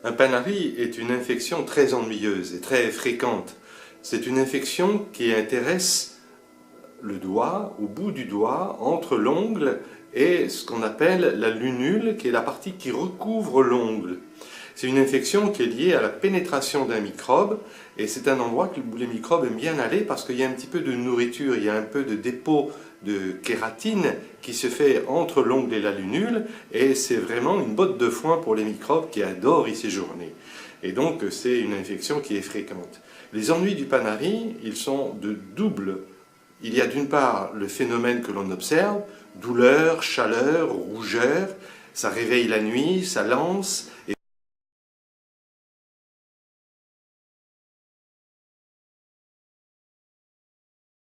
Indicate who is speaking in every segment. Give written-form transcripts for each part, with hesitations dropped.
Speaker 1: Un panari est une infection très ennuyeuse et très fréquente. C'est une infection qui intéresse le doigt, au bout du doigt, entre l'ongle et ce qu'on appelle la lunule, qui est la partie qui recouvre l'ongle. C'est une infection qui est liée à la pénétration d'un microbe, et c'est un endroit où les microbes aiment bien aller parce qu'il y a un petit peu de nourriture, il y a un peu de dépôt de kératine qui se fait entre l'ongle et la lunule, et c'est vraiment une botte de foin pour les microbes qui adorent y séjourner. Et donc c'est une infection qui est fréquente. Les ennuis du panari, ils sont de double. Il y a d'une part le phénomène que l'on observe, douleur, chaleur, rougeur, ça réveille la nuit, ça lance.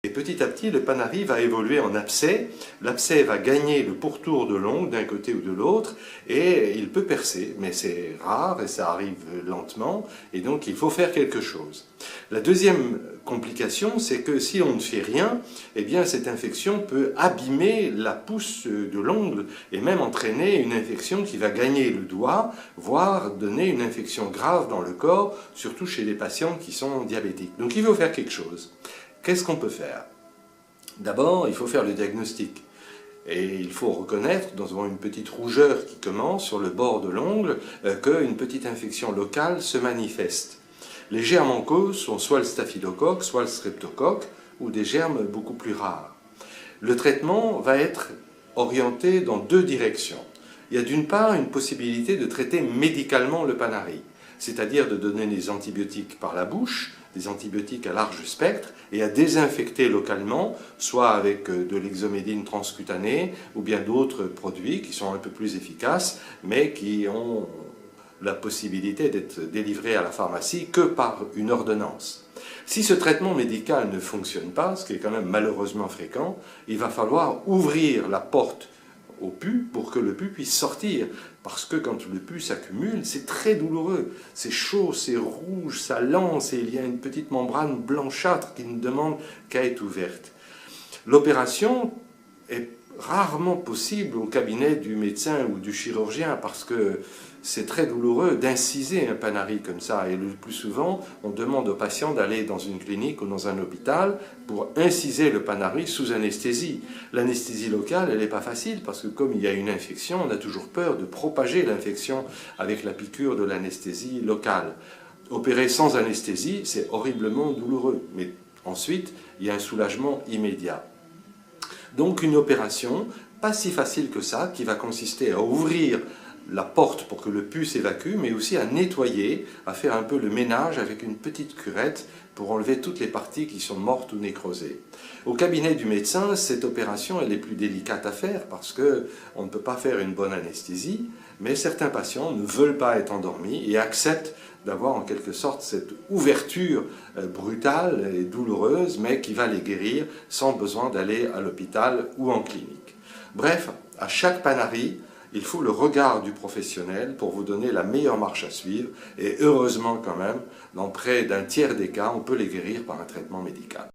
Speaker 1: Et petit à petit, le panari va évoluer en abcès. L'abcès va gagner le pourtour de l'ongle d'un côté ou de l'autre et il peut percer, mais c'est rare et ça arrive lentement et donc il faut faire quelque chose. La deuxième complication, c'est que si on ne fait rien, eh bien cette infection peut abîmer la pousse de l'ongle et même entraîner une infection qui va gagner le doigt, voire donner une infection grave dans le corps, surtout chez les patients qui sont diabétiques. Donc il faut faire quelque chose. Qu'est-ce qu'on peut faire? D'abord, il faut faire le diagnostic. Et il faut reconnaître, dans une petite rougeur qui commence sur le bord de l'ongle, qu'une petite infection locale se manifeste. Les germes en cause sont soit le staphylocoque, soit le streptocoque, ou des germes beaucoup plus rares. Le traitement va être orienté dans deux directions. Il y a d'une part une possibilité de traiter médicalement le panari, c'est-à-dire de donner des antibiotiques par la bouche, des antibiotiques à large spectre, et à désinfecter localement, soit avec de l'exomédine transcutanée, ou bien d'autres produits qui sont un peu plus efficaces, mais qui ont la possibilité d'être délivrés à la pharmacie que par une ordonnance. Si ce traitement médical ne fonctionne pas, ce qui est quand même malheureusement fréquent, il va falloir ouvrir la porte au pus pour que le pus puisse sortir. Parce que quand le pus s'accumule, c'est très douloureux. C'est chaud, c'est rouge, ça lance et il y a une petite membrane blanchâtre qui ne demande qu'à être ouverte. L'opération est rarement possible au cabinet du médecin ou du chirurgien parce que c'est très douloureux d'inciser un panari comme ça et le plus souvent on demande aux patients d'aller dans une clinique ou dans un hôpital pour inciser le panari sous anesthésie. L'anesthésie locale elle n'est pas facile parce que comme il y a une infection on a toujours peur de propager l'infection avec la piqûre de l'anesthésie locale. Opérer sans anesthésie c'est horriblement douloureux mais ensuite il y a un soulagement immédiat. Donc une opération, pas si facile que ça, qui va consister à ouvrir la porte pour que le pus s'évacue, mais aussi à nettoyer, à faire un peu le ménage avec une petite curette pour enlever toutes les parties qui sont mortes ou nécrosées. Au cabinet du médecin, cette opération elle est plus délicate à faire parce qu'on ne peut pas faire une bonne anesthésie, mais certains patients ne veulent pas être endormis et acceptent d'avoir en quelque sorte cette ouverture brutale et douloureuse, mais qui va les guérir sans besoin d'aller à l'hôpital ou en clinique. Bref, à chaque panari, il faut le regard du professionnel pour vous donner la meilleure marche à suivre et heureusement quand même, dans près d'un tiers des cas, on peut les guérir par un traitement médical.